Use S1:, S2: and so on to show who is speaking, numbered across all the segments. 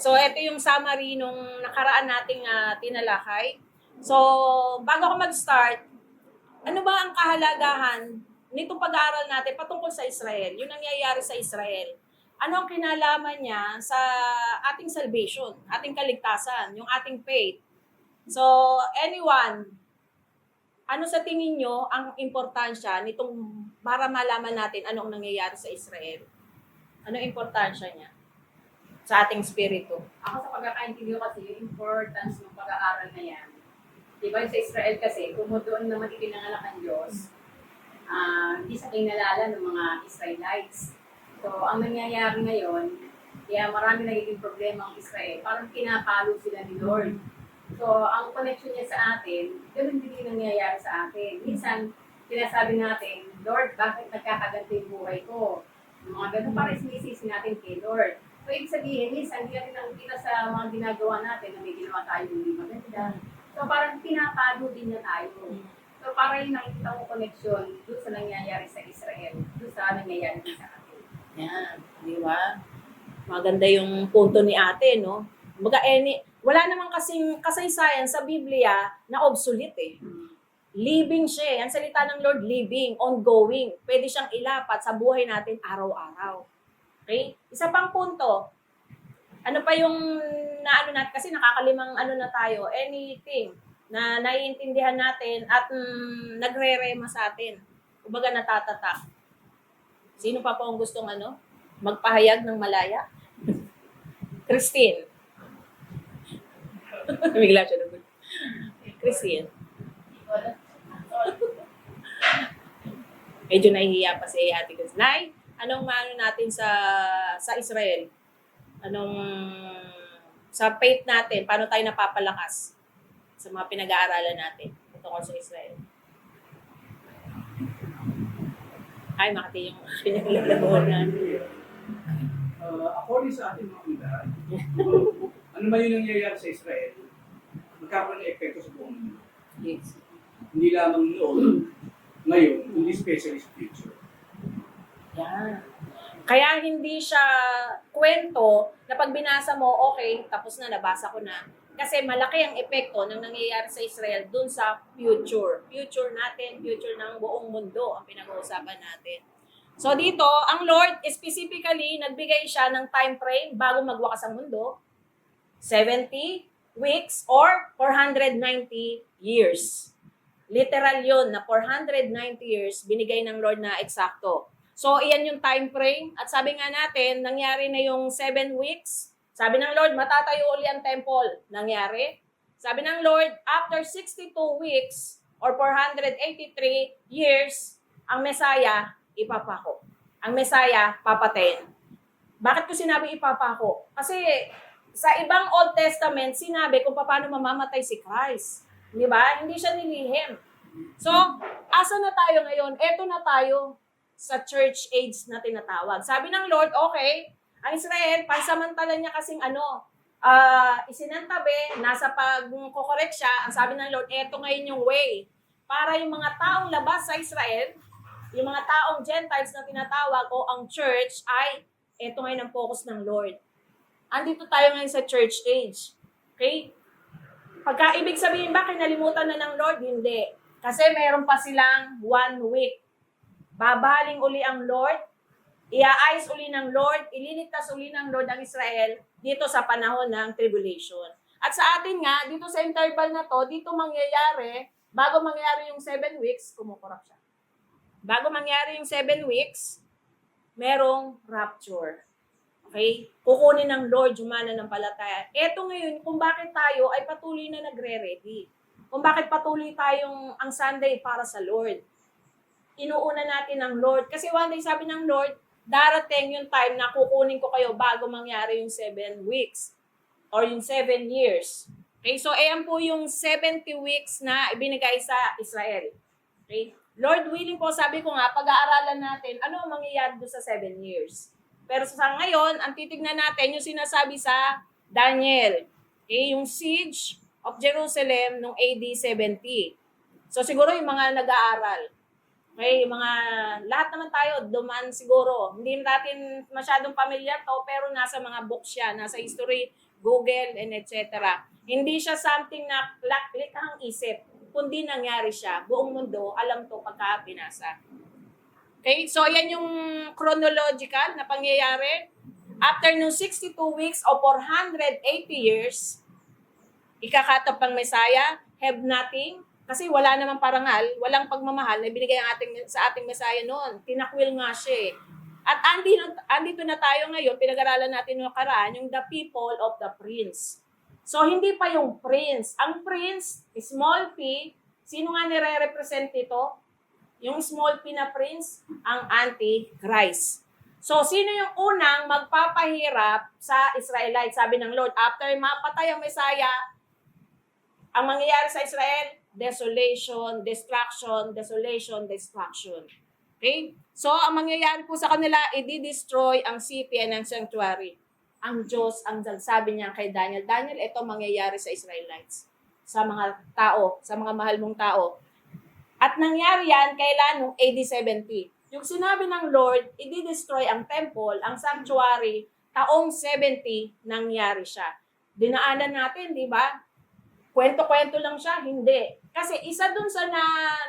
S1: So, ito yung summary nung nakaraan nating tinalakay. So, bago ako mag-start, ano ba ang kahalagahan nitong pag-aaral natin patungkol sa Israel? Yung nangyayari sa Israel. Ano ang kinalaman niya sa ating salvation, ating kaligtasan, yung ating faith? So, anyone, ano sa tingin nyo ang importansya nitong para malaman natin anong nangyayari sa Israel? Ano ang importansya niya sa ating spirito?
S2: Ako sa pagkakaintindi ko kasi, yung importance ng pag-aaral na yan. Diba sa Israel kasi, kung doon naman ipinanganak ang Diyos, hindi sa kinalala ng mga Israelites. So, ang nangyayari ngayon, kaya marami nagiging problema ang Israel, parang pinapalo sila ni Lord. So, ang connection niya sa atin, ganoon din yung nangyayari sa atin. Minsan, sinasabi natin, Lord, bakit nagkakaganto yung buhay ko? Yung mga ganun, parang sinisisi natin kay Lord. So, ibig sabihin, minsan, hindi natin nakikita sa mga ginagawa natin na may ginawa tayo hindi maganda. So, parang pinapalo din niya tayo. So, parang yung nakikita ko connection doon sa nangyayari sa Israel, doon sa nangyayari din sa atin.
S1: Yan, di ba? Maganda yung punto ni ate, no? Wala namang kasing kasaysayan sa Biblia na obsolete eh. Living siya eh. Ang salita ng Lord, living, ongoing. Pwede siyang ilapat sa buhay natin araw-araw. Okay? Isa pang punto, ano pa yung naano natin, kasi nakakalimang ano na tayo, anything na naiintindihan natin at nagre-rema sa atin. Kumbaga natatatak. Sino pa po ang gustong magpahayag ng malaya? Christine. Bigla siya naman. Christine. Medyo nahihiya pa si Ate Christine. Nay, anong maano natin sa Israel? Anong sa faith natin? Paano tayo napapalakas sa mga pinag-aaralan natin tungkol sa Israel? Ay, makati yung pinaglalabon
S3: According sa ating mga unahan, ano man yung nangyayari sa Israel, magkakaroon ng epekto sa buong mundo.
S1: Yes.
S3: Hindi lamang noon, ngayon, kundi especially sa future.
S1: Yan. Kaya hindi siya kwento na pag binasa mo, okay, tapos na, nabasa ko na. Kasi malaki ang epekto ng nangyayari sa Israel dun sa future. Future natin, future ng buong mundo ang pinag-uusapan natin. So dito, ang Lord specifically nagbigay siya ng time frame bago magwakas ang mundo. 70 weeks or 490 years. Literal yun na 490 years binigay ng Lord na eksakto. So iyan yung time frame at sabi nga natin, nangyari na yung 7 weeks. Sabi ng Lord, matatayo uli ang temple. Nangyari. Sabi ng Lord, after 62 weeks or 483 years, ang Messiah ipapako. Ang Messiah papatayin. Bakit ko sinabi ipapako? Kasi sa ibang Old Testament, sinabi kung paano mamamatay si Christ. Di ba? Hindi siya nilihim. So, asa na tayo ngayon? Eto na tayo sa church age na tinatawag. Sabi ng Lord, okay, ang Israel, pansamantala niya kasing isinantabi, nasa pag-correct siya, ang sabi ng Lord, eto ngayon yung way. Para yung mga taong labas sa Israel, yung mga taong Gentiles na tinatawag o ang church ay eto ngayon ang focus ng Lord. Andito tayo ngayon sa church age. Okay? Pagka ibig sabihin ba, kinalimutan na ng Lord? Hindi. Kasi meron pa silang 1 week. Babaling uli ang Lord, iaayos uli ng Lord, ililigtas uli ng Lord ang Israel dito sa panahon ng tribulation. At sa atin nga, dito sa interval na to, dito mangyayari, bago mangyari yung 7 weeks, kumukurap siya. Bago mangyari yung 7 weeks, merong rapture. Okay? Kukunin ng Lord yung mananampalataya. Eto ngayon, kung bakit tayo ay patuloy na nagre-ready. Kung bakit patuloy tayong ang Sunday para sa Lord. Inuuna natin ng Lord. Kasi one day sabi ng Lord, darating yung time na kukunin ko kayo bago mangyari yung 7 weeks or yung 7 years. Okay? So, ayan po yung 70 weeks na ibinigay sa Israel. Okay? Lord willing po, sabi ko nga, pag-aaralan natin, ano ang mangyayari doon sa 7 years. Pero sa ngayon, ang titignan natin yung sinasabi sa Daniel. Okay? Yung siege of Jerusalem noong AD 70. So siguro yung mga nag-aaral. Okay? Yung mga, lahat naman tayo, dumaan siguro. Hindi natin masyadong pamilyar to, pero nasa mga books siya, nasa history Google, and etc. Hindi siya something na likhang isip, kundi nangyari siya. Buong mundo, alam to pagka binasa. Okay, so yan yung chronological na pangyayari. After nung 62 weeks o 480 years, ikakatap ang Messiah, have nothing, kasi wala namang parangal, walang pagmamahal na binigay sa ating Messiah noon. Tinakwil nga siya eh. At andito na tayo ngayon, pinag-aralan natin yung nakaraan, yung the people of the prince. So, hindi pa yung prince. Ang prince, small p, sino nga nire-represent ito? Yung small p na prince, ang Antichrist. So, sino yung unang magpapahirap sa Israelites? Sabi ng Lord, after mapatay ang Messiah, ang mangyayari sa Israel, desolation, destruction, desolation, destruction. Okay? So, ang mangyayari po sa kanila, i-destroy ang city and ang sanctuary. Ang Diyos, ang sabi niya kay Daniel, Daniel, ito mangyayari sa Israelites. Sa mga tao, sa mga mahal mong tao. At nangyari yan, kailan? Noong AD 70. Yung sinabi ng Lord, i-destroy ang temple, ang sanctuary, taong 70, nangyari siya. Dinaanan natin, di ba? Kwento-kwento lang siya? Hindi. Kasi isa dun sa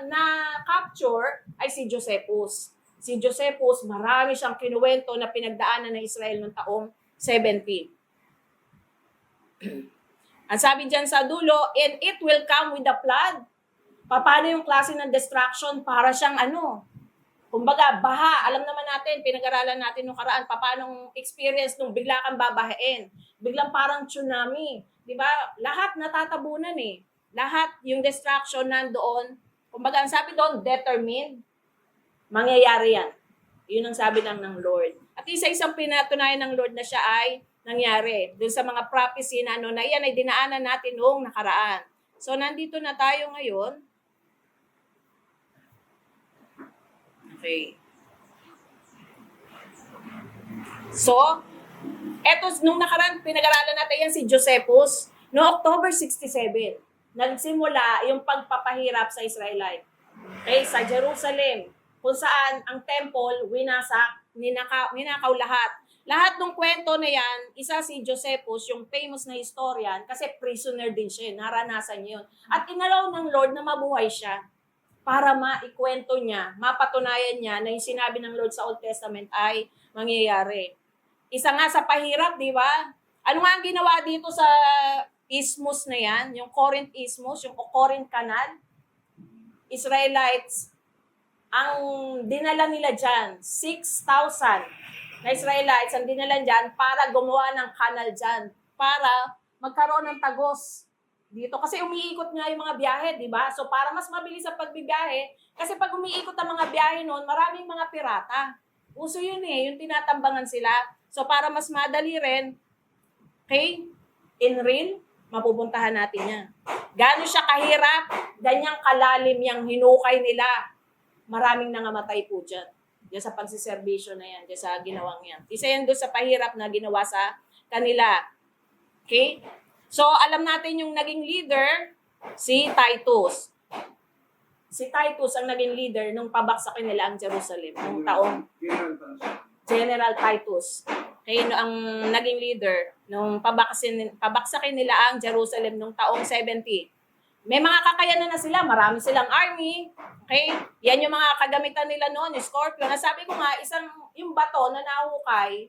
S1: na-capture ay si Josephus. Si Josephus, marami siyang kinuwento na pinagdaanan ng Israel noong taong 70. Ang sabi dyan sa dulo, and it will come with the flood. Paano yung klase ng destruction? Para siyang kumbaga, baha. Alam naman natin, pinag-aralan natin nung karaan, paano experience nung bigla kang babahain. Biglang parang tsunami. Di ba? Lahat natatabunan eh. Lahat yung destruction nandoon. Kumbaga, ang sabi doon, determined. Mangyayari yan. Yun ang sabi lang ng Lord. At isa-isang pinatunayan ng Lord na siya ay nangyari. Doon sa mga prophecy na na yan ay dinaanan natin noong nakaraan. So, nandito na tayo ngayon. Okay. So, eto, nung nakaraan, pinag-aralan natin yan si Josephus. No October 67, nagsimula yung pagpapahirap sa Israelite. Okay, sa Jerusalem, kung saan ang temple, winasak, ninakaw lahat. Lahat ng kwento na yan, isa si Josephus, yung famous na historian, kasi prisoner din siya, naranasan niya yun. At inalaw ng Lord na mabuhay siya para maikwento niya, mapatunayan niya na yung sinabi ng Lord sa Old Testament ay mangyayari. Isa nga sa pahirap, di ba? Ano nga ang ginawa dito sa Isthmus na yan? Yung Corinth Isthmus, yung Corinth Canal? Israelites, ang dinala nila dyan, 6,000 na Israelites ang dinala dyan para gumawa ng canal dyan, para magkaroon ng tagos dito. Kasi umiikot nga yung mga biyahe, di ba? So para mas mabilis ang pagbibiyahe, kasi pag umiikot ang mga biyahe noon, maraming mga pirata. Uso yun eh, yung tinatambangan sila. So para mas madali rin, okay, in real, mapupuntahan natin yan. Gano'n siya kahirap, ganyang kalalim yung hinukay nila. Maraming nangamatay po dyan. Diyan sa pagsiservisyo na yan, diyan sa ginawang yan. Isa yan doon sa pahirap na ginawa sa kanila. Okay? So, alam natin yung naging leader, si Titus. Si Titus ang naging leader nung pabaksakin nila ang Jerusalem nung taong General Titus. Okay, no, ang naging leader nung pabaksakin nila ang Jerusalem nung taong 70. May mga kakayanan na sila, marami silang army. Okay? Yan yung mga kagamitan nila noon, yung Scorpion. Nasabi ko nga, yung bato na nahukay,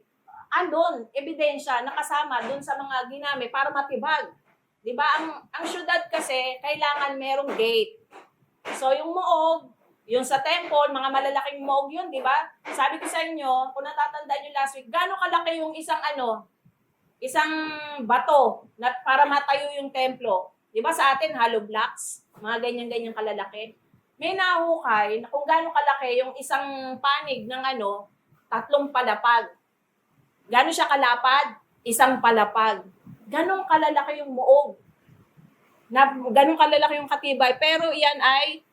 S1: andun, ebidensya, nakasama dun sa mga ginamit para matibag. Diba? Ang syudad kasi, kailangan merong gate. So, yung muog, yung sa temple, mga malalaking muog yun, diba? Sabi ko sa inyo, kung natatandaan nyo last week, gaano kalaki yung isang bato na para matayo yung templo. Diba sa atin, hollow blocks, mga ganyan-ganyan kalalaki. May nahukay na kung gaano kalaki yung isang panig ng 3 palapag. Gano'n siya kalapad? 1 palapag. Gano'ng kalalaki yung muog. Gano'ng kalalaki yung katibay. Pero yan ay,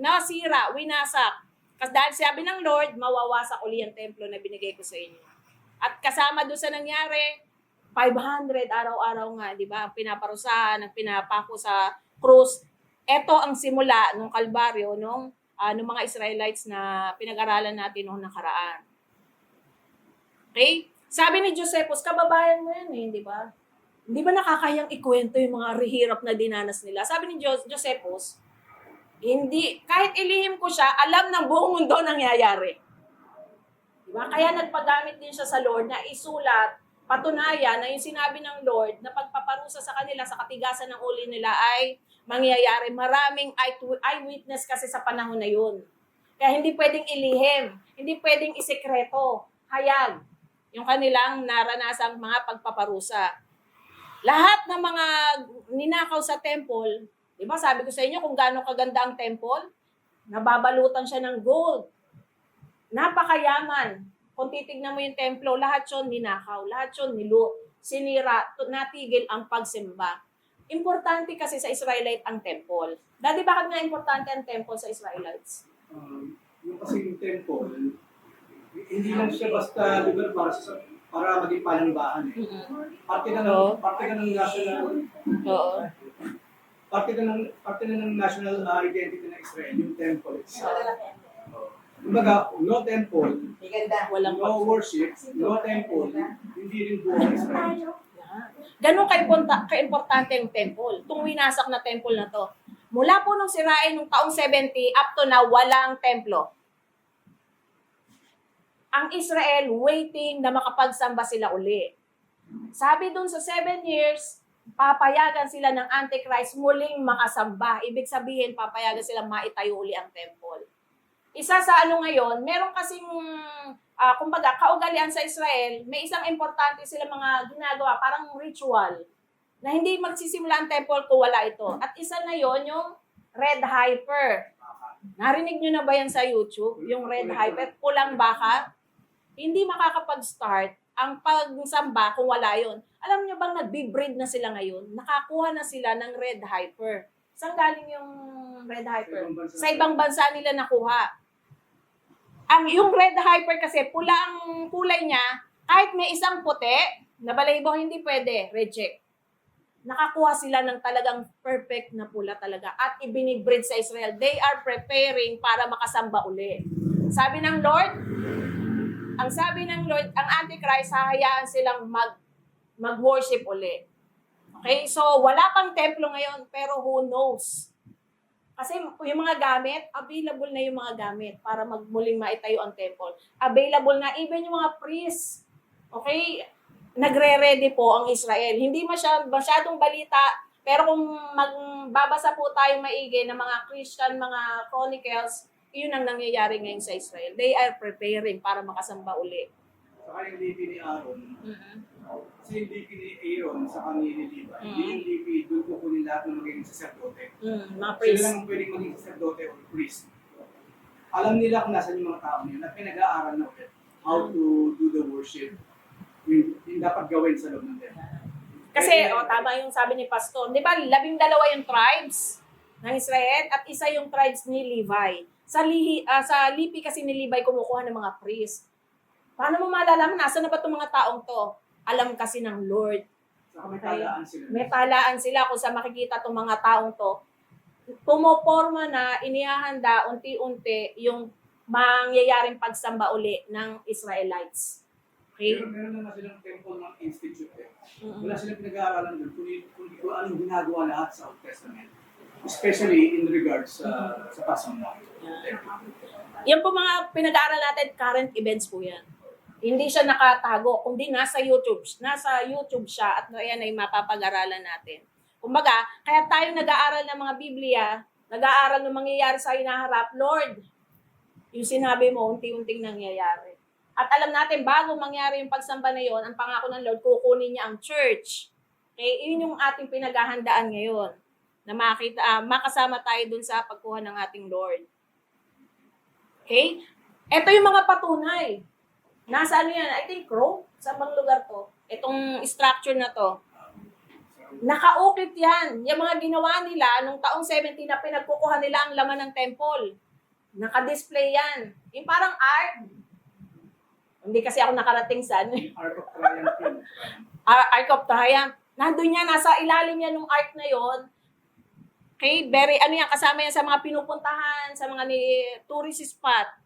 S1: nasira, winasak. Kasi dahil sabi ng Lord, mawawasak uli ang templo na binigay ko sa inyo. At kasama doon sa nangyari, 500 araw-araw nga, di ba? Ang pinaparusahan, ang pinapako sa krus. Ito ang simula ng Kalbaryo, nung mga Israelites na pinag-aralan natin noong nakaraan. Okay? Sabi ni Josephus, kababayan mo yan eh, di ba? Hindi ba nakakayang ikwento yung mga hirap na dinanas nila? Sabi ni Josephus, hindi, kahit ilihim ko siya, alam ng buong mundo nangyayari. Diba? Kaya nagpagamit din siya sa Lord na isulat, patunayan na yung sinabi ng Lord na pagpaparusa sa kanila sa katigasan ng uli nila ay mangyayari. Maraming eyewitness kasi sa panahon na yun. Kaya hindi pwedeng ilihim, hindi pwedeng isekreto, hayag yung kanilang naranasang mga pagpaparusa. Lahat ng mga ninakaw sa temple, di ba sabi ko sa inyo kung gaano kaganda ang temple, nababalutan siya ng gold. Napakayaman. Kung titignan mo yung templo, lahat yun ninakaw, lahat yun sinira, natigil ang pagsimba. Importante kasi sa Israelite ang temple. Dati bakit nga importante ang temple sa Israelites?
S3: Yung kasi yung temple, hindi lang siya basta lugar para maging panambahan eh. Parte na ng national
S1: Oo.
S3: parte na ng national identity ng Israel, yung temple itself. Kumbaga, no temple,
S1: Walang
S3: no worship, no temple, hindi rin buong Israel.
S1: Ganun ka-importante yung temple. Itong winasak na temple na to. Mula po nung sirain nung taong 70 up to now, walang templo. Ang Israel waiting na makapagsamba sila uli. Sabi dun sa 7 years, papayagan sila ng Antichrist muling makasamba. Ibig sabihin, papayagan sila maitayo uli ang temple. Isa sa ngayon, meron kasing, kumbaga, kaugalian sa Israel, may isang importante sila mga ginagawa, parang ritual, na hindi magsisimula ang temple kung wala ito. At isa na yon yung red heifer. Narinig nyo na ba yan sa YouTube? Yung red heifer, pulang baka? Hindi makakapag-start ang pagsamba kung wala yon. Alam nyo bang nagbe-breed na sila ngayon? Nakakuha na sila ng red heifer. Saan galing yung red heifer? Sa ibang bansa nila nakuha. Yung red heifer kasi, pula ang kulay niya, kahit may isang puti, na balahibo, hindi pwede, reject. Nakakuha sila ng talagang perfect na pula talaga at ibinibreed sa Israel. They are preparing para makasamba uli. Sabi ng Lord, ang Antichrist, hahayaan silang mag-worship uli. Okay? So, wala pang templo ngayon, pero who knows? Kasi yung mga gamit, available na yung mga gamit para muling maitayo ang temple. Available na, even yung mga priests. Okay? Nagre-ready po ang Israel. Hindi masyadong balita, pero kung magbabasa po tayo maigi ng mga Christian, mga chronicles, yun ang nangyayari ngayon sa Israel. They are preparing para makasamba uli.
S3: Saka yung lipi ni Aaron, kasi yung lipi ni Aaron sa kanya ni Levi, hindi yung lipi, doon kukunin lahat ng magiging saserdote.
S1: Mga
S3: Sila
S1: priests.
S3: lang pwedeng maging saserdote or priest. Alam nila kung nasan yung mga tao nila, na pinag-aaral na ulit how to do the worship. Yung dapat gawin sa loob ng temple.
S1: Kasi, tama yung sabi ni Pastor. Di ba, 12 yung tribes ng Israel at isa yung tribes ni Levi. Sa lipi kasi ni Levi kumukuha ng mga priest. Paano mo malalaman? Nasaan na ba itong mga taong to? Alam kasi ng Lord.
S3: Saka may talaan sila.
S1: May talaan sila kung saan makikita itong mga taong to. Pumoporma na, inihahanda unti-unti yung mangyayaring pagsamba uli ng Israelites. Okay?
S3: Pero meron naman silang temple ng institute eh. Wala silang pinag-aaralan doon kung anong ginagawa lahat sa Old Testament. Especially in regards sa pasambahan.
S1: Yan po mga pinag-aaral natin, current events po yan. Hindi siya nakatago, kundi nasa YouTube siya at yan ay mapapag-aralan natin. Kumbaga, kaya tayo nag-aaral ng mga Biblia, nag-aaral ng mangyayari sa hinaharap, Lord, yung sinabi mo, unti-unting nangyayari. At alam natin, bago mangyari yung pagsamba na yon, ang pangako ng Lord, kukunin niya ang church. Okay? Yun yung ating pinaghahandaan ngayon, na makasama tayo dun sa pagkuha ng ating Lord. Okay? Ito yung mga patunay. Nasa yan? I think Rome. Sa bang lugar to? Itong structure na to. Nakaukit yan. Yung mga ginawa nila nung taong 70 na pinagkukuha nila ang laman ng temple. Naka-display yan. Yung parang art. Hindi kasi ako nakarating saan.
S3: Ark of Triumph.
S1: Ark of Triumph. Nandun yan, nasa ilalim yan ng ark na yon. Okay, kasama yan sa mga pinupuntahan, sa mga tourist spot.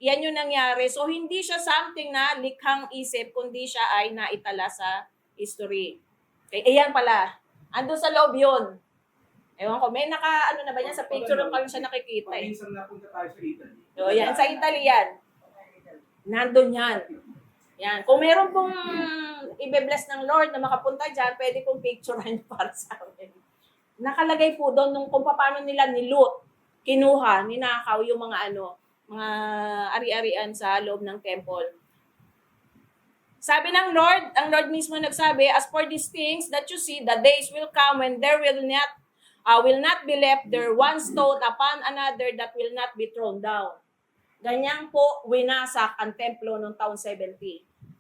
S1: yan yung nangyari. So, hindi siya something na likhang isip, kundi siya ay naitala sa history. Okay, ayan pala. Ando sa loob yun. Ewan ko, may ano na ba yan? Sa picture lang kami siya nakikita
S3: Pag
S1: eh.
S3: minsan napunta tayo sa Italy.
S1: So, yan, sa Italy yan. Nandun yan. Yan. Kung meron pong ibe-bless ng Lord na makapunta dyan, pwede kong picturean para sa amin. Nakalagay po doon kung paano nila ni Lot kinuha, ninakaw yung mga mga ari-arian sa loob ng temple. Sabi ng Lord, ang Lord mismo nagsabi, as for these things that you see, the days will come when there will not be left there one stone upon another that will not be thrown down. Ganyan po winasak ang templo noong taon 70.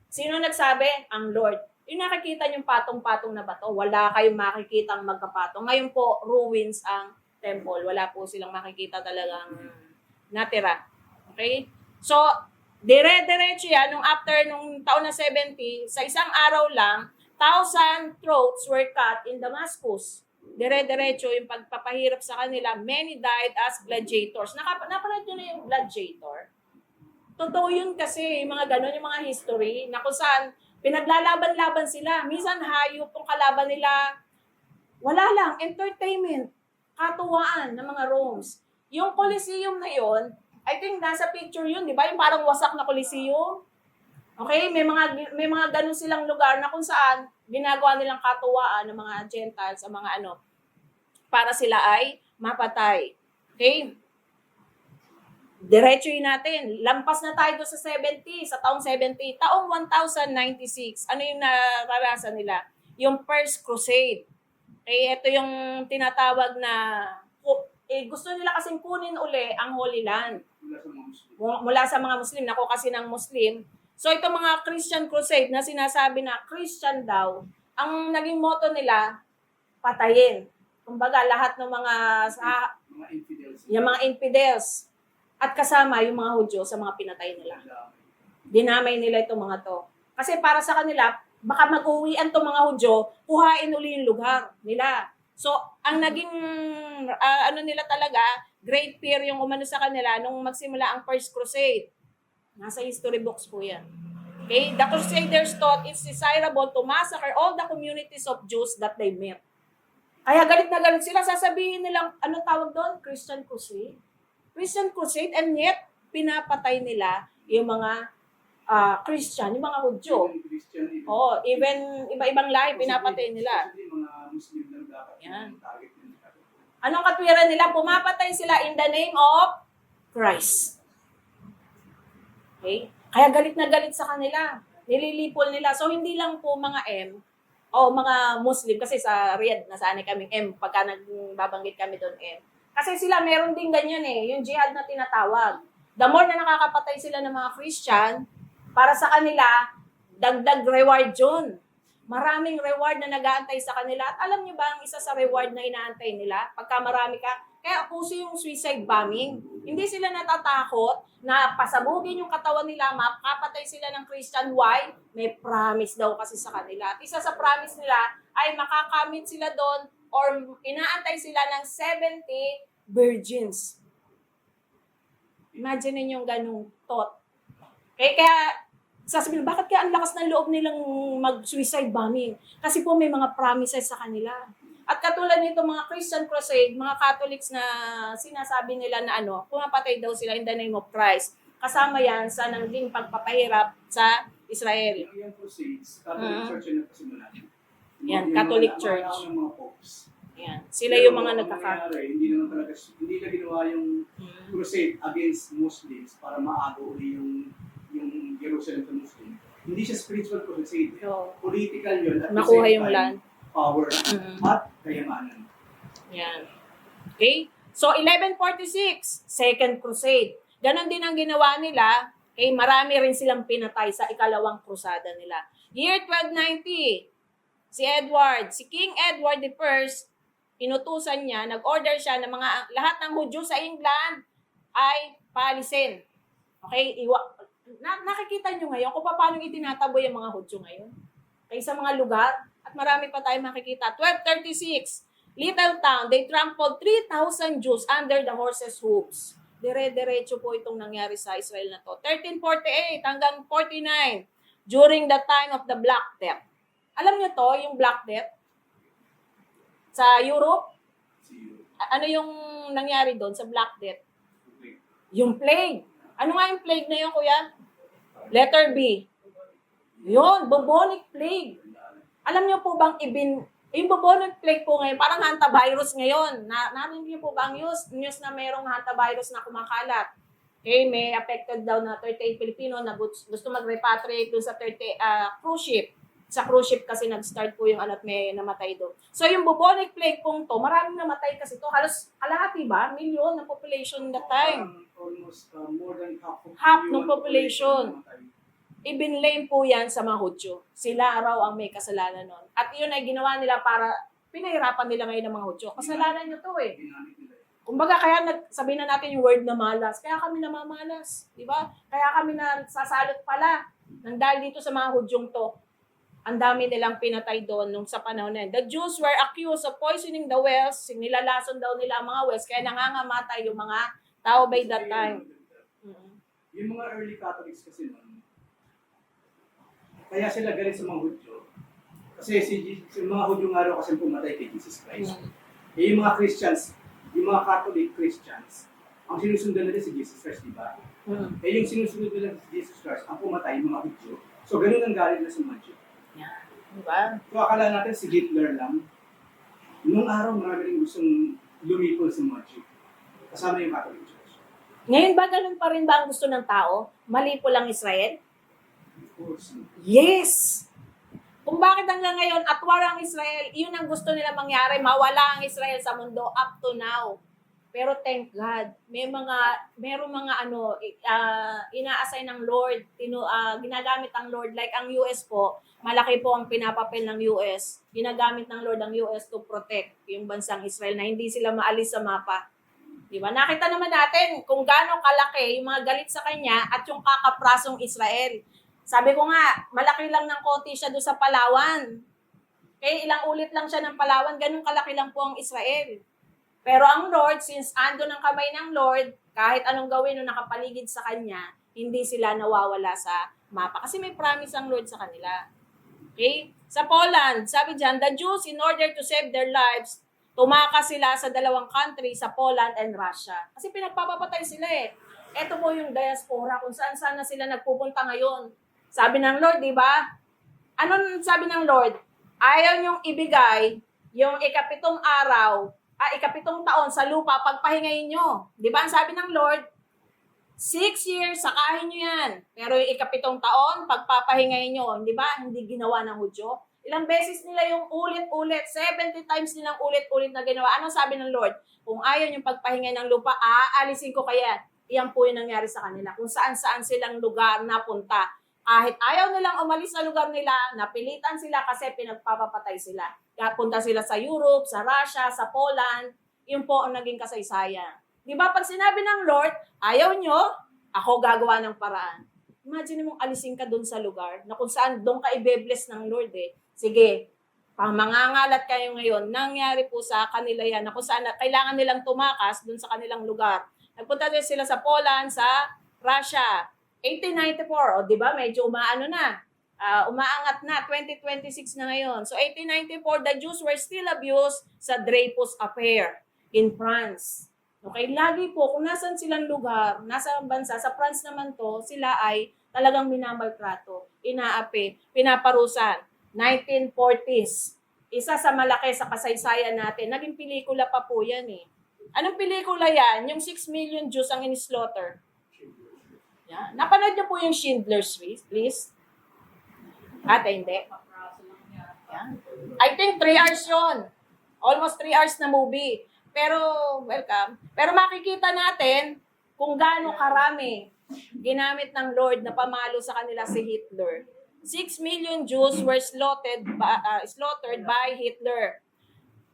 S1: Sino nagsabi? Ang Lord. Yung nakikita yung patong-patong na bato, wala kayong makikitang magkapatong. Ngayon po, ruins ang temple. Wala po silang makikita talagang natira. Okay? So, dire-diretso yan, nung taon na 70, sa isang araw lang, 1,000 throats were cut in Damascus. Dire-diretso yung pagpapahirap sa kanila. Many died as gladiators. Napanood nyo na yung gladiator? Totoo yun kasi, yung mga ganon, yung mga history, na kung saan pinaglalaban-laban sila. Minsan hayop yung kalaban nila. Wala lang, entertainment, katuwaan ng mga Romes. Yung Colosseum na yon, I think nasa picture yun, di ba? Yung parang wasak na Colosseum. Okay, may mga ganun silang lugar na kung saan ginagawa nilang katuwaan ng mga Gentiles, ang mga para sila ay mapatay. Okay? Diretsuhin natin. Lampas na tayo sa 70, sa taong 70. Taong 1096, ano yung naranasan nila? Yung First Crusade. Okay, ito yung tinatawag na, gusto nila kasing kunin uli ang Holy Land. Mula sa mga Muslim. Nako kasi ng Muslim. So ito mga Christian Crusade na sinasabi na Christian daw, ang naging motto nila, patayin. Kumbaga lahat ng mga
S3: infidels.
S1: Yung mga infidels. At kasama yung mga Hudyo sa mga pinatay nila. Dinamay nila itong mga to. Kasi para sa kanila, baka mag-uwian itong mga Hudyo, kuhain uli yung lugar nila. So, ang naging, nila talaga, great fear yung umano sa kanila nung magsimula ang First Crusade. Nasa history books po yan. Okay? The Crusaders thought it's desirable to massacre all the communities of Jews that they met. Kaya galit na galit sila. Sasabihin nilang, anong tawag doon? Christian Crusade? Christian Crusade, and yet, pinapatay nila yung mga Christian, yung mga Hudyo. Oo, even iba-ibang lahi, pinapatay nila.
S3: Kasi mga Muslim lang dapat
S1: Yan.
S3: yung target nila.
S1: Anong katwiran nila? Pumapatay sila in the name of Christ. Okay? Kaya galit na galit sa kanila. Nililipol nila. So, hindi lang po mga mga Muslim, kasi sa Riyadh, nasanay kaming pagka nagbabanggit kami doon Kasi sila meron din ganyan yung jihad na tinatawag. The more na nakakapatay sila ng mga Christian, para sa kanila, dagdag reward yun. Maraming reward na nag-aantay sa kanila. At alam niyo ba ang isa sa reward na inaantay nila? Pagka marami ka, kaya puso yung suicide bombing. Hindi sila natatakot na pasabugin yung katawan nila, makapatay sila ng Christian. Why? May promise daw kasi sa kanila. At isa sa promise nila ay makakamit sila doon or inaantay sila ng 70 virgins. Imagine niyo yung ganung thought. Kaya sasabihin, bakit kaya ang lakas ng loob nilang mag-suicide bombing? Kasi po may mga promises sa kanila. At katulad nito mga Christian Crusade, mga Catholics na sinasabi nila na pumapatay daw sila in the name of Christ. Kasama yan sa naging pagpapahirap sa Israel.
S3: Yung Crusades, Catholic Church yung nagpasimulan.
S1: Yan, Catholic Church.
S3: Mga mga popes.
S1: Yan. Sila yung mga
S3: nagkakaroon. Hindi naman talaga, hindi na ginawa yung crusade against Muslims para maago uli yung Jerusalem sa Muslim. Hindi siya spiritual crusade.
S1: So,
S3: Political yun. At
S1: nakuha
S3: the same
S1: yung
S3: time,
S1: land.
S3: Power at kayamanan.
S1: Yan. Okay? So, 1146, Second Crusade. Ganon din ang ginawa nila. Okay? Marami rin silang pinatay sa ikalawang krusada nila. Year 1290, si King Edward I, inutusan niya, nag-order siya ng lahat ng Hudyo sa England ay paalisin. Okay? Nakikita nyo ngayon kung paano itinataboy ang mga Hudyo ngayon. Okay, sa mga lugar, at marami pa tayong makikita. 1236, little town, they trampled 3,000 Jews under the horses' hooves. Dire-diretso po itong nangyari sa Israel na to. 1348 hanggang 49 during the time of the Black Death. Alam niyo to, yung Black Death? Sa Europe, ano yung nangyari doon sa Black Death? Yung plague. Ano nga yung plague na yun, kuya? Letter B. Yun, bubonic plague. Alam niyo po bang yung bubonic plague po ngayon, parang hantavirus ngayon. Narinig niyo po ba ang news na mayroong hantavirus na kumakalat? Okay, may affected daw na 38 Pilipino na gusto mag-repatriate doon sa cruise ship. Sa cruise ship kasi nag-start po yung at may namatay doon. So yung bubonic plague pong to, maraming namatay kasi to. Halos kalahati ba? Milyon ng population that time.
S3: Almost more than
S1: Half ng population. Ibinlame po yan sa mga Hudyo. Sila raw ang may kasalanan nun. At yun ay ginawa nila para pinahirapan nila ngayon ng mga Hudyo. Kasalanan nyo to eh.
S3: Ginamit nila.
S1: Kumbaga kaya sabihin na natin yung word na malas. Kaya kami namamalas. Di ba? Kaya kami nasasalot pala. Nang dahil dito sa mga Hudyong to, ang dami nilang pinatay doon nung sa panahon na yun. The Jews were accused of poisoning the wells. Nilalason daw nila ang mga wells. Kaya nangangamatay yung mga tao by that time.
S3: Yung mga early Catholics kasi noon, kaya sila galit sa mga Hudyo. Kasi yung mga Hudyo nga raw kasi pumatay kay Jesus Christ. Eh, yung mga Christians, yung mga Catholic Christians, ang sinusundan nila si Jesus Christ, di ba? Eh, yung sinusunod nila si Jesus Christ, ang pumatay, yung mga Hudyo. So, ganun ang galit na sa mga Hudyo.
S1: Diba?
S3: So, akala natin si Hitler lang. Nung araw, marami rin gustong lumipol sa mga Hudyo. Kasama yung Catholic Church.
S1: Ngayon ba ganun pa rin ba ang gusto ng tao? Mali po lang Israel?
S3: Of course.
S1: Yes! Kung bakit hanggang ngayon atwar ang Israel, yun ang gusto nila mangyari, mawala ang Israel sa mundo up to now. Pero thank God, merong mga ina-assign ng Lord, ginagamit ang Lord, like ang US po, malaki po ang pinapapel ng US. Ginagamit ng Lord ang US to protect yung bansang Israel na hindi sila maalis sa mapa. Diba? Nakita naman natin kung gaano kalaki yung mga galit sa kanya at yung kakaprasong Israel. Sabi ko nga, malaki lang ng konti siya doon sa Palawan. Okay, ilang ulit lang siya ng Palawan, ganun kalaki lang po ang Israel. Pero ang Lord, since ando ng kamay ng Lord, kahit anong gawin nung nakapaligid sa kanya, hindi sila nawawala sa mapa. Kasi may promise ang Lord sa kanila. Okay? Sa Poland, sabi dyan, the Jews, in order to save their lives, tumakas sila sa dalawang country, sa Poland and Russia. Kasi pinagpapapatay sila eh. Ito po yung diaspora, kung saan-saan na sila nagpupunta ngayon. Sabi ng Lord, di ba? Ano sabi ng Lord? Ayaw niyong ibigay yung ikapitong taon sa lupa, pagpahingayin nyo. Di ba? Ang sabi ng Lord, 6 years, sakahin nyo yan. Pero yung ikapitong taon, pagpapahingayin nyo. Di ba? Hindi ginawa ng Hudyo. Ilang beses nila yung ulit-ulit, 70 times nilang ulit-ulit na ginawa. Ano sabi ng Lord? Kung ayaw yung pagpahingay ng lupa, aalisin ko kaya. Iyan po yung nangyari sa kanila. Kung saan-saan silang lugar napunta. Kahit ayaw nilang umalis sa lugar nila, napilitan sila kasi pinagpapapatay sila. Punta sila sa Europe, sa Russia, sa Poland. Yun po ang naging kasaysayan. Di ba pag sinabi ng Lord, ayaw nyo, ako gagawa ng paraan. Imagine mong alisin ka doon sa lugar na kung saan doon ka i-bless ng Lord eh. Sige, mangangalat kayo ngayon. Nangyari po sa kanila yan na kung saan kailangan nilang tumakas doon sa kanilang lugar. Nagpunta din sila sa Poland, sa Russia. 1894, o di ba medyo umaangat na, 2026 na ngayon. So 1894, the Jews were still abused sa Dreyfus Affair in France. Okay, lagi po, kung nasan silang lugar, nasa bansa, sa France naman to, sila ay talagang minamaltrato, inaapi, pinaparusan. 1940s, isa sa malaki sa kasaysayan natin, naging pelikula pa po yan eh. Anong pelikula yan? Yung 6 million Jews ang in-slaughter. Yan. Napanood niyo po yung Schindler's List? Hindi. Yan. I think 3 hours yun. Almost 3 hours na movie. Pero, welcome. Pero makikita natin kung gaano karami ginamit ng Lord na pamalo sa kanila si Hitler. 6 million Jews were slaughtered by Hitler.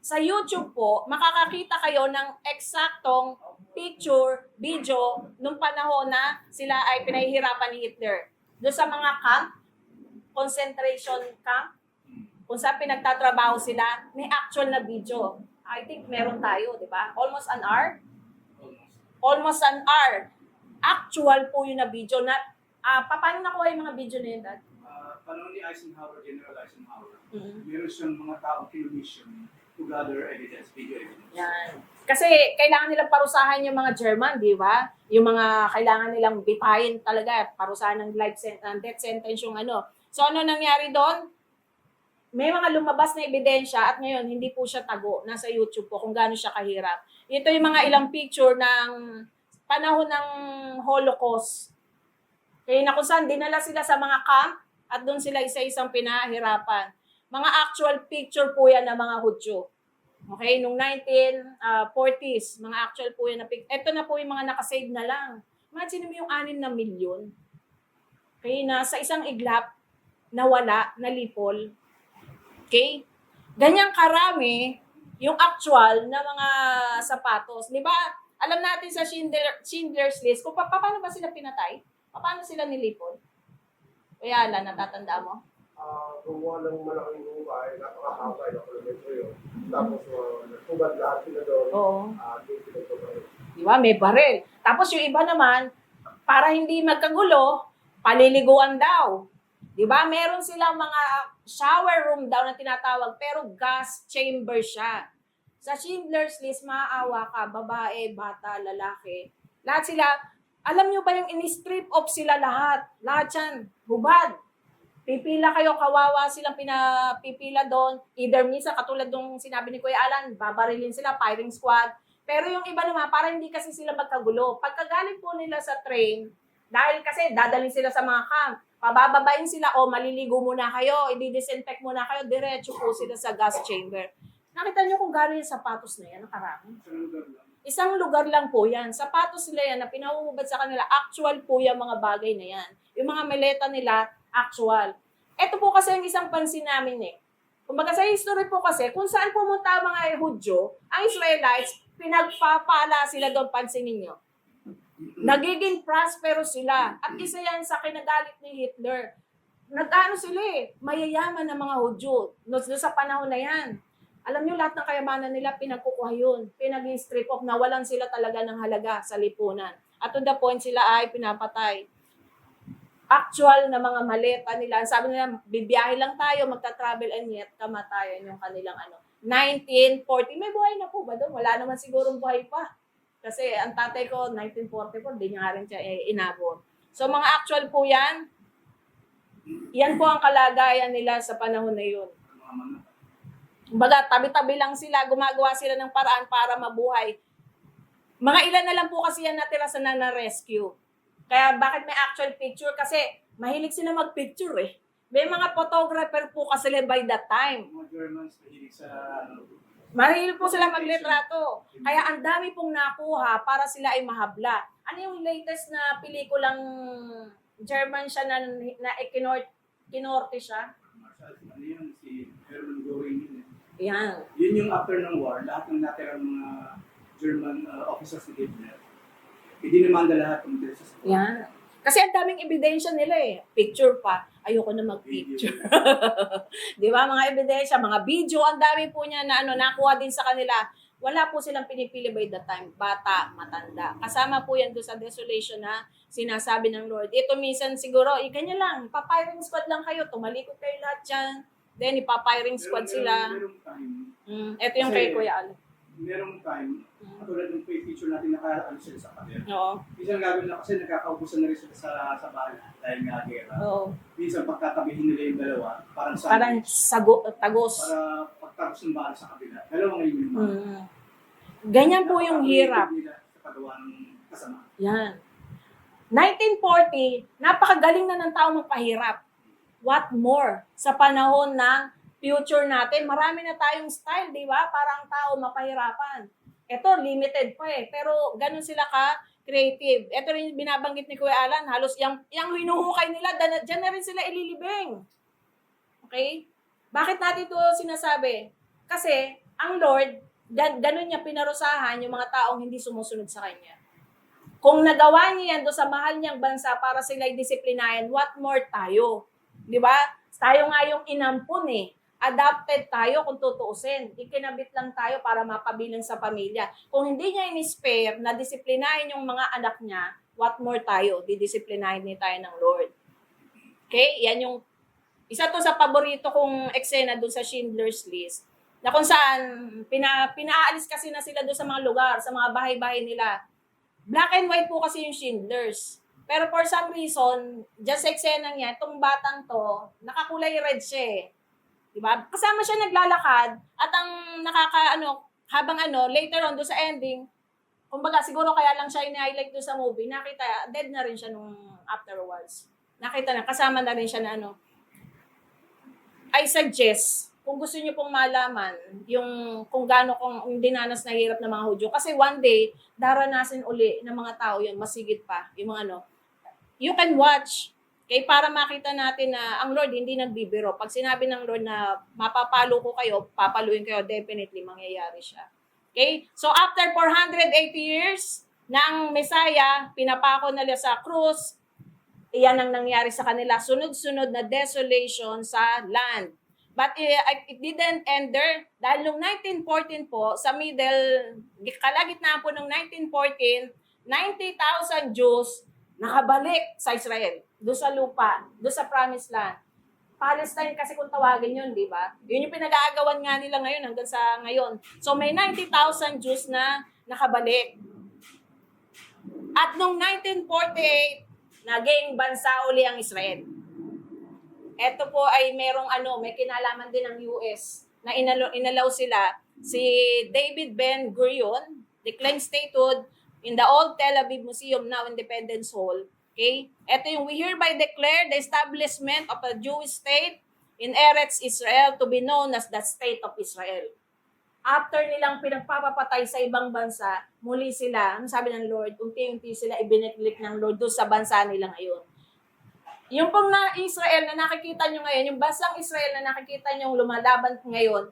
S1: Sa YouTube po, makakakita kayo ng eksaktong picture, video, nung panahon na sila ay pinahihirapan ni Hitler. Doon sa mga camp, concentration camp, kung saan pinagtatrabaho sila, may actual na video. I think meron tayo, di ba? Almost an hour. almost an hour. Actual po yun na video na, paano nakuha yung mga video na yun, Dad?
S3: Panahon ni Eisenhower, General Eisenhower,
S1: Mhm.
S3: meron siyang mga taong kinumission to gather evidence, video evidence.
S1: Yan. Kasi kailangan nilang parusahan yung mga German, di ba? Yung mga kailangan nilang bitayin talaga, parusahan ng death sentence yung ano. So ano nangyari doon? May mga lumabas na ebidensya at ngayon hindi po siya tago. Nasa YouTube po kung gaano siya kahirap. Ito yung mga ilang picture ng panahon ng Holocaust. Kaya na kung saan dinala sila sa mga camp at doon sila isa-isang pinahirapan. Mga actual picture po yan ng mga Hudyo. Okay, nung 1940s, mga actual po yan na picture. Ito na po yung mga nakasave na lang. Imagine mo yung 6 na milyon. Okay, na sa isang iglap, nawala, nalipol. Okay? Ganyang karami yung actual na mga sapatos. Di ba? Alam natin sa Schindler's List, kung paano ba sila pinatay? Paano sila nilipol? Kaya Alan, natatanda mo?
S4: Gumawa ng malaking hukay, napakahaba na kilometro yun. Tapos, nagtubad lahat sila doon.
S1: Oo.
S4: Doon sila tumayo.
S1: Di ba? May baril. Tapos yung iba naman, para hindi magkagulo, paliliguan daw. Di ba? Meron silang mga shower room daw na tinatawag, pero gas chamber siya. Sa Schindler's List, maaawa ka, babae, bata, lalaki. Lahat sila, alam nyo ba yung in-strip off sila lahat? Lahat yan, hubad. Pipila kayo, kawawa silang pinapipila doon. Either minsan, katulad nung sinabi ni Kuya Alan, babarilin sila, firing squad. Pero yung iba naman, para hindi kasi sila magkagulo. Pagkagaling po nila sa train, dahil kasi dadalhin sila sa mga camp, pabababain sila, o maliligo muna kayo, i-disinfect muna kayo, diretso po sila sa gas chamber. Nakita nyo kung gano'n yung sapatos na yan, nakarami.
S3: Sa lugar lang.
S1: Isang lugar lang po yan. Sapatos nila yan na pinahuhubad sa kanila, actual po yung mga bagay na yan. Yung mga maleta nila, actual. Ito po kasi ang isang pansin namin eh. Kumbaga sa history po kasi, kung saan pumunta ang mga Hudyo, ang Israelites, pinagpapala sila doon, pansin ninyo. Nagiging prosperous sila. At isa yan sa kinagalit ni Hitler. Nag-ano sila eh, mayayaman ng mga Hudyo. Doon sa panahon na yan. Alam nyo, lahat ng kayamanan nila, pinagkukuha yun. Pinag-strip off, nawalan sila talaga ng halaga sa lipunan. At to the point, sila ay pinapatay. Actual na mga maleta nila. Sabi nila, bibiyahe lang tayo, magta-travel and yet kamatayan yung kanilang 1940. May buhay na po ba doon? Wala naman sigurong buhay pa. Kasi ang tatay ko, 1944, di niya rin siya inabot. So mga actual po yan. Yan po ang kalagayan nila sa panahon na yun.
S3: Mga mga
S1: Kumbaga, tabi-tabi lang sila, gumagawa sila ng paraan para mabuhay. Mga ilan na lang po kasi yan natira sa na-rescue. Kaya bakit may actual picture? Kasi mahilig sila mag-picture eh. May mga photographer po kasi by that time.
S3: mga Germans, mahilig sa
S1: Mahilig po sila maglitrato. Kaya ang dami pong nakuha para sila ay mahabla. Ano yung latest na pelikulang German siya na kinorte siya?
S3: Marshall, ano yun, si Hermann Göring yun eh.
S1: Yan.
S3: Yun yung after ng war, lahat ng natirang mga German officers ni Hitler, idinimanda lahat ng interests sa war.
S1: Yan. Kasi ang daming ebidensya nila eh. Picture pa. Ayoko na mag-picture. Di ba? Mga ebidensya, mga video, ang dami po niya na nakuha din sa kanila. Wala po silang pinipili by that time. Bata, matanda. Kasama po yan doon sa desolation na sinasabi ng Lord. Ito minsan siguro, ganyan lang, papiring squad lang kayo, tumalikot kayo lahat dyan. Then, ipapiring squad sila.
S3: Merong time,
S1: Ito yung
S3: Kasi-
S1: kay Kuya Al.
S3: merong time, katulad ng picture natin, nakaano sila sa pader.
S1: Oo.
S3: Minsan gagawin na kasi nagkakaubusan na rin sila sa bahay dahil nga gera.
S1: Oo.
S3: Minsan pagkatabihin nila yung dalawa, parang
S1: Parang tagos.
S3: para pagtapos ng bahay sa kabila. Dalawang ngayon yung
S1: Mm. Ganyan po yung hirap.
S3: Nila sa pagawa ng kasama.
S1: Yan. 1940, napakagaling na ng tao magpahirap. What more? Sa panahon ng future natin, marami na tayong style, di ba? Para ang tao mapahirapan. Ito, limited pa eh. Pero ganun sila ka-creative. Ito rin yung binabanggit ni Kuya Alan, halos yung hinuhukay nila, dyan na rin sila ililibing. Okay? Bakit natin ito sinasabi? Kasi, ang Lord, ganun niya pinarusahan yung mga taong hindi sumusunod sa Kanya. Kung nagawa niya yan doon sa mahal niyang bansa para sila'y disiplinayan, what more tayo? Di ba? Tayo nga yung inampun eh. Adopted tayo kung tutuusin. Ikinabit lang tayo para mapabilang sa pamilya. Kung hindi niya in-spare na disiplinahin yung mga anak niya, what more tayo? Didisiplinahin ni tayo ng Lord. Okay? Yan yung isa to sa paborito kong eksena dun sa Schindler's List. Na kung saan pinaalis kasi na sila doon sa mga lugar, sa mga bahay-bahay nila. Black and white po kasi yung Schindler's. Pero for some reason, dyan sa eksena niya, itong batang to, nakakulay red siya eh. Diba? Kasama siya naglalakad at ang habang later on doon sa ending, kumbaga siguro kaya lang siya in-highlight doon sa movie, nakita, dead na rin siya nung afterwards. Nakita na, kasama na rin siya na I suggest, kung gusto niyo pong malaman yung kung gaano kung dinanas na hirap ng mga Hudyo. Kasi one day, daranasin uli ng mga tao yun, masigit pa. Yung mga you can watch. Okay, para makita natin na ang Lord hindi nagbibiro. Pag sinabi ng Lord na mapapalo ko kayo, papaluin kayo, definitely mangyayari siya. Okay? So after 480 years ng Messiah, pinapako nila sa krus, iyan ang nangyari sa kanila. Sunod-sunod na desolation sa land. But it didn't end there. Dahil noong 1914 po, sa kalagitnaan po noong 1914, 90,000 Jews nakabalik sa Israel. Doon sa lupa, doon sa promised land. Palestine kasi kung tawagin yun, di ba? Yun yung pinag-aagawan nga nila ngayon hanggang sa ngayon. So may 90,000 Jews na nakabalik. At noong 1948, naging bansa uli ang Israel. Ito po ay may kinalaman din ng US na inalaw sila si David Ben-Gurion, declared statehood in the old Tel Aviv Museum, now Independence Hall. Okay? Ito yung we hereby declare the establishment of a Jewish state in Eretz Israel to be known as the State of Israel. After nilang pinagpapapatay sa ibang bansa, muli sila, ano sabi ng Lord, unti-unti sila ibiniglik ng Lord doon sa bansa nila ngayon. Yung pong Israel na nakikita nyo ngayon, yung bansang Israel na nakikita nyo lumalaban ngayon,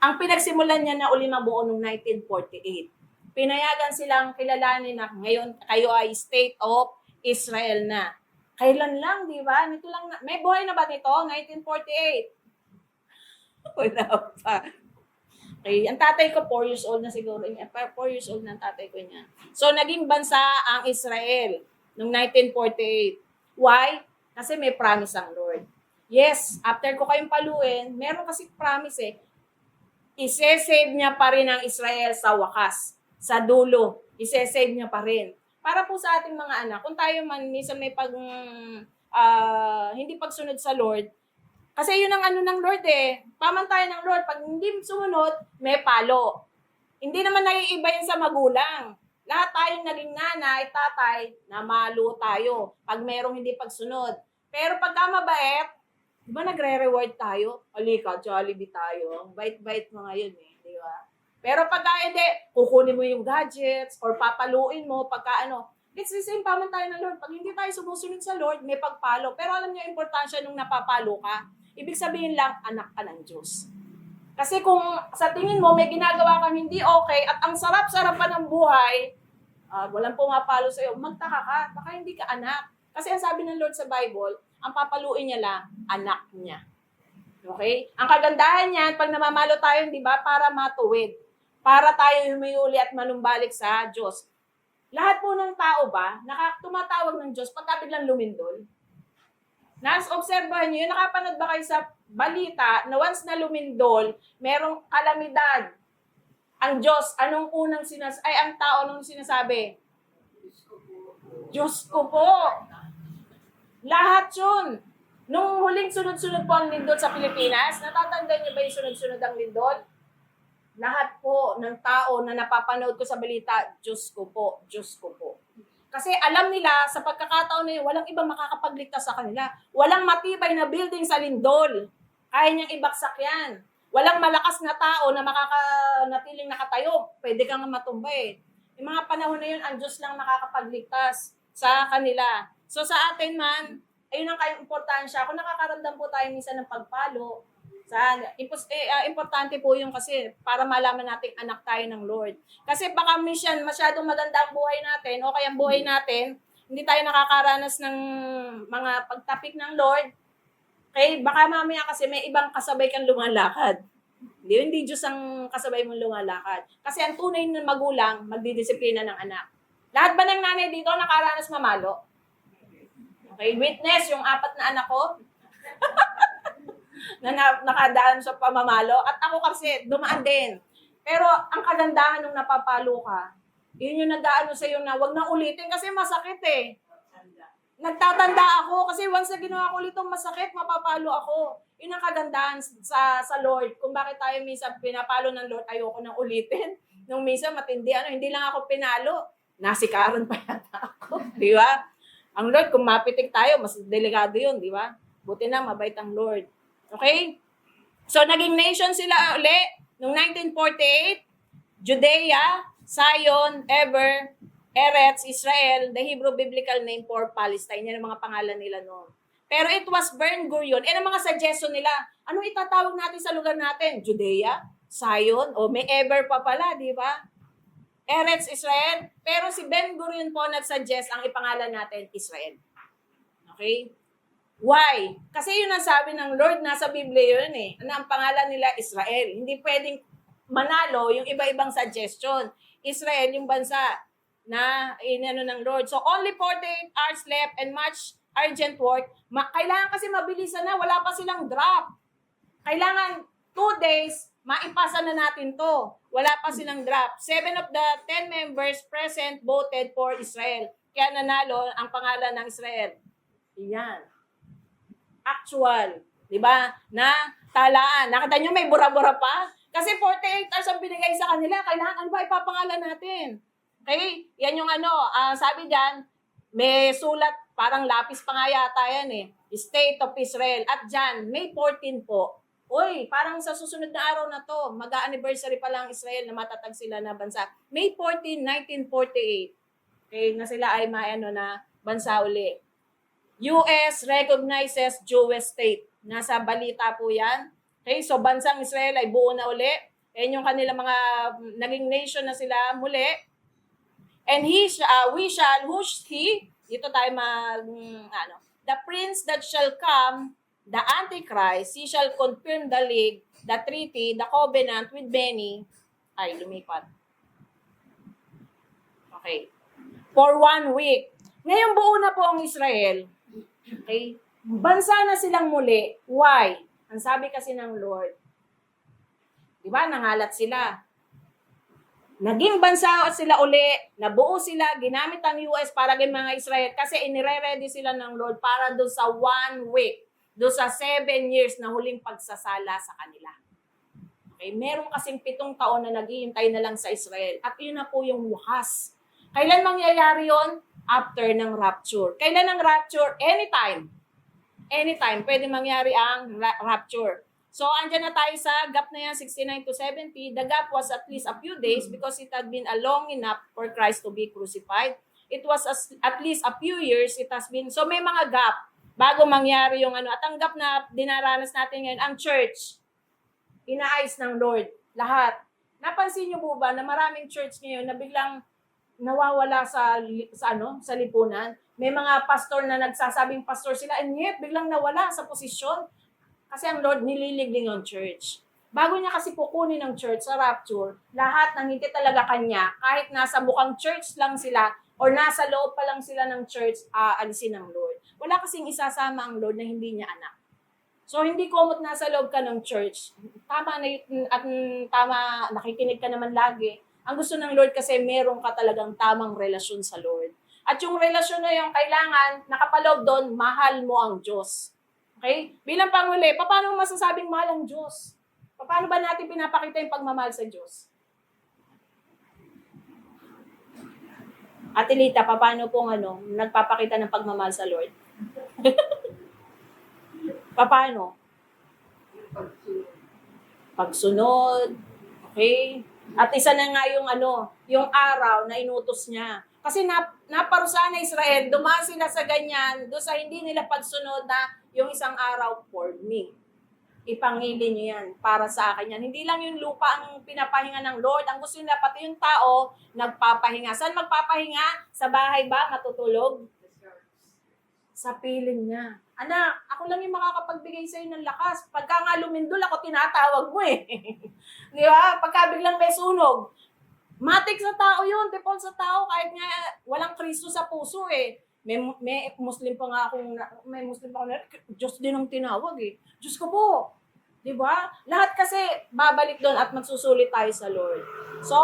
S1: ang pinagsimulan niya na uli mabuo noong 1948. Pinayagan silang kilalanin na ngayon kayo ay State of Israel na. Kailan lang, di ba? Nito lang may buhay na ba nito? 1948. Wala pa. Okay, ang tatay ko 4 years old na siguro. 4 years old na ang tatay ko niya. So, naging bansa ang Israel noong 1948. Why? Kasi may promise ang Lord. Yes, after ko kayong paluin, meron kasi promise eh. Isesave niya pa rin ang Israel sa wakas. Sa dulo, isesave niya pa rin. Para po sa ating mga anak, kung tayo man minsan may hindi pagsunod sa Lord, kasi yun ang ng Lord eh. Pamantayan ng Lord. Pag hindi sumunod, may palo. Hindi naman naiiba yun sa magulang. Lahat tayong naging nanay, tatay, namalo tayo pag merong hindi pagsunod. Pero pagka mabait, di ba nagre-reward tayo? Halika, Jollibee tayo. Bait-bait mo ngayon eh, di ba? Pero pagka hindi, kukunin mo yung gadgets or papaluin mo pagka it's the same pamantayan ng Lord. Pag hindi tayo sumusunod sa Lord, may pagpalo. Pero alam niyo yung importansya nung napapalo ka. Ibig sabihin lang, anak ka ng Diyos. Kasi kung sa tingin mo may ginagawa kang hindi okay at ang sarap-sarap pa ng buhay, walang pumapalo sa'yo, magtaka ka, baka hindi ka anak. Kasi ang sabi ng Lord sa Bible, ang papaluin niya lang, anak niya. Okay? Ang kagandahan niyan, pag namamalo tayo, di ba, para matuwid. Para tayo humiuli at manumbalik sa Diyos. Lahat po ng tao ba, tumatawag ng Diyos pagka biglang lumindol? Obserbahan niyo, nakapanood ba kayo sa balita na once na lumindol, merong kalamidad. Ang Diyos, ang tao nung sinasabi? Diyos ko po. Lahat yun. Nung huling sunod-sunod po ang lindol sa Pilipinas, natatandaan niyo ba yung sunod-sunod ang lindol? Lahat po ng tao na napapanood ko sa balita, Diyos ko po, Diyos ko po. Kasi alam nila, sa pagkakataon na yun, walang ibang makakapagligtas sa kanila. Walang matibay na building sa lindol. Kaya niyang ibaksak yan. Walang malakas na tao na natiling nakatayo. Pwede kang matumba eh. Yung mga panahon na yun, ang Diyos lang makakapagligtas sa kanila. So sa atin man, ayun ang kayong importansya. Kung nakakaramdam po tayo minsan ng pagpalo, importante po yung kasi para malaman natin anak tayo ng Lord. Kasi baka minsan masyadong maganda ang buhay natin o kaya ang buhay natin, hindi tayo nakakaranas ng mga pagtapik ng Lord. Okay? Baka mamaya kasi may ibang kasabay kang lumalakad. Hindi Diyos ang kasabay mong lumalakad. Kasi ang tunay na magulang, magdidisiplina ng anak. Lahat ba ng nanay dito nakaranas mamalo? Okay, witness yung 4 na anak ko na nakadaan sa pamamalo. At ako kasi, dumaan din. Pero ang kagandahan nung napapalo ka, yun yung nag-aano sa'yo na wag na ulitin kasi masakit eh. Nagtatanda ako kasi once na ginawa ko ulit itong masakit, mapapalo ako. Yun ang kagandahan sa Lord. Kung bakit tayo minsan pinapalo ng Lord, ayoko nang ulitin. Nung minsan matindi, hindi lang ako pinalo. Nasikaran pa yata ako. Di ba? Ang Lord, kung mapitik tayo, mas delikado yun, di ba? Buti na, mabait ang Lord. Okay? So, naging nation sila uli noong 1948. Judea, Zion, Eber, Eretz, Israel, the Hebrew biblical name for Palestine. Yan ang mga pangalan nila noon. Pero it was Ben Gurion. Ang mga suggestion nila, ano itatawag natin sa lugar natin? Judea? Zion? O may Eber pa pala, di ba? Eretz, Israel. Pero si Ben Gurion po nagsuggest ang ipangalan natin, Israel. Okay? Why? Kasi yun ang sabi ng Lord, nasa Biblia yun eh. Ano ang pangalan nila? Israel. Hindi pwedeng manalo yung iba-ibang suggestion. Israel, yung bansa na inano ng Lord. So, only 48 hours left and much urgent work. Kailangan kasi mabilisan na. Wala pa silang draft. Kailangan 2 days, maipasa na natin to. Wala pa silang draft. 7 of the 10 members present voted for Israel. Kaya nanalo ang pangalan ng Israel. Yan. Actual. Diba? Na talaan. Nakita nyo may bura-bura pa? Kasi 48 hours ang binigay sa kanila. Kailangan ano ba ipapangalan natin? Okay? Yan yung sabi dyan, may sulat, parang lapis pa nga yata yan eh. State of Israel. At dyan, May 14 po. Uy, parang sa susunod na araw na to, mag-anniversary pa lang Israel na matatag sila na bansa. May 14, 1948. Okay, na sila ay na bansa uli. US recognizes Jewish state. Nasa balita po yan. Okay, so bansang Israel ay buo na uli. Yan yung kanilang mga naging nation na sila muli. And who's he? Dito tayo the prince that shall come, the Antichrist, he shall confirm the league, the treaty, the covenant with many. Ay, lumipat. Okay. For 1 week. Ngayon buo na po ang Israel. Okay? Bansa na silang muli. Why? Ang sabi kasi ng Lord, di ba, nangalat sila. Naging bansa sila uli, nabuo sila, ginamit ang US para kay mga Israel kasi inire-ready sila ng Lord para doon sa 1 week, doon sa 7 years na huling pagsasala sa kanila. Okay, meron kasing 7 taon na naghihintay na lang sa Israel at yun na po yung wakas. Kailan mangyayari yon? After ng rapture. Kailan ang rapture? Anytime. Anytime, pwede mangyari ang rapture. So, andyan na tayo sa gap na yan, 69 to 70. The gap was at least a few days because it had been a long enough for Christ to be crucified. It was at least a few years it has been. So, may mga gap bago mangyari yung At ang gap na dinaranas natin ngayon, ang church, inaayos ng Lord. Lahat. Napansin niyo po ba na maraming church ngayon na biglang nawawala sa lipunan? May mga pastor na nagsasabing pastor sila and yet biglang nawala sa posisyon. Kasi ang Lord nililigling yung church. Bago niya kasi pukunin ng church sa rapture, lahat ng hindi talaga kanya, kahit nasa bukang church lang sila or nasa loob pa lang sila ng church, aalisin ng Lord. Wala kasing isasama ang Lord na hindi niya anak. So, hindi komot nasa loob ka ng church. Tama na at tama, nakikinig ka naman lagi. Ang gusto ng Lord kasi meron ka talagang tamang relasyon sa Lord. At yung relasyon na yung kailangan, nakapaloob doon, mahal mo ang Diyos. Okay? Bilang panghuli, paano masasabing mahal ang Diyos? Paano ba natin pinapakita yung pagmamahal sa Diyos? Ate Lita, paano pong nagpapakita ng pagmamahal sa Lord? Paano? Pagsunod. Okay? At isa na nga yung araw na inutos niya. Kasi naparusahan na Israel, dumaan sila sa ganyan, doon sa hindi nila pagsunod na yung isang araw for me. Ipangili niyo yan para sa akin yan. Hindi lang yung lupa ang pinapahinga ng Lord. Ang gusto nila, pati yung tao, nagpapahinga. Saan magpapahinga? Sa bahay ba? Matutulog? Sa piling niya. Anak, ako lang yung makakapagbigay sa'yo ng lakas. Pagka nga lumindol ako, tinatawag mo eh. Di ba? Pagka biglang may sunog, matik sa tao yun, default sa tao, kahit nga walang Kristo sa puso eh. May Muslim pa nga akong, Diyos din ang tinawag eh. Diyos ko po. Di ba? Lahat kasi babalik doon at magsusulit tayo sa Lord. So,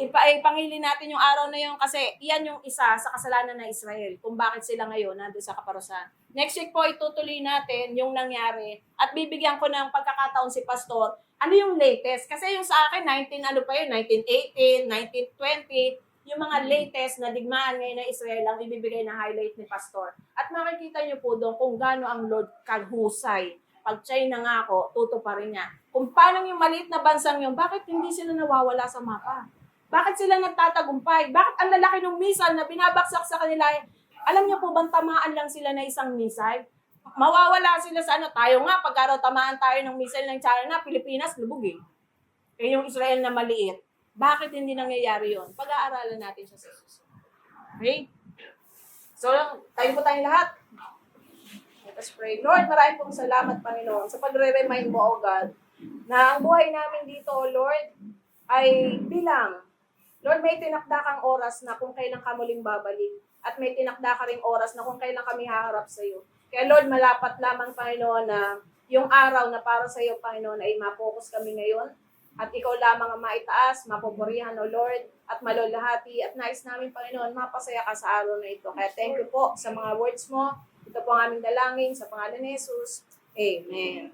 S1: ipangili natin yung araw na yun kasi iyan yung isa sa kasalanan ng Israel kung bakit sila ngayon nandun sa kaparusahan. Next week po, itutuloy natin yung nangyari at bibigyan ko ng pagkakataon si Pastor ano yung latest. Kasi yung sa akin, 1918, 1920, yung mga latest na digmaan ngayon ng Israel ang ibibigay na highlight ni Pastor. At makikita nyo po doon kung gaano ang Lord kaghusay. Pag siya'y nangako, tutuparin niya. Kung paano yung maliit na bansang yun, bakit hindi sila nawawala sa mapa? Bakit sila nagtatagumpay? Bakit ang lalaki ng missile na binabaksak sa kanila? Alam niyo po bang tamaan lang sila na isang missile? Mawawala sila sa ano. Tayo nga, pagka tamaan tayo ng missile ng China, Pilipinas, lubog eh. Eh yung Israel na maliit. Bakit hindi nangyayari yun? Pag-aaralan natin siya sa susunod. Okay? So, tayo po tayong lahat. Let us pray. Lord, maraming pong salamat, Panginoon, sa pagre-remind mo, O God, na ang buhay namin dito, O Lord, ay bilang. Lord, may tinakda kang oras na kung kailan ka muling babalik. At may tinakda ka ring oras na kung kailan kami haharap sa iyo. Kaya Lord, malapat lamang, Panginoon, na yung araw na para sa iyo, Panginoon, ay mapokus kami ngayon. At ikaw lamang ang maitaas, mapupurihan, O Lord, at malulahati. At nais namin, Panginoon, mapasaya ka sa araw na ito. Kaya thank you po sa mga words mo. Ito po ang aming dalangin sa pangalan ni Jesus. Amen.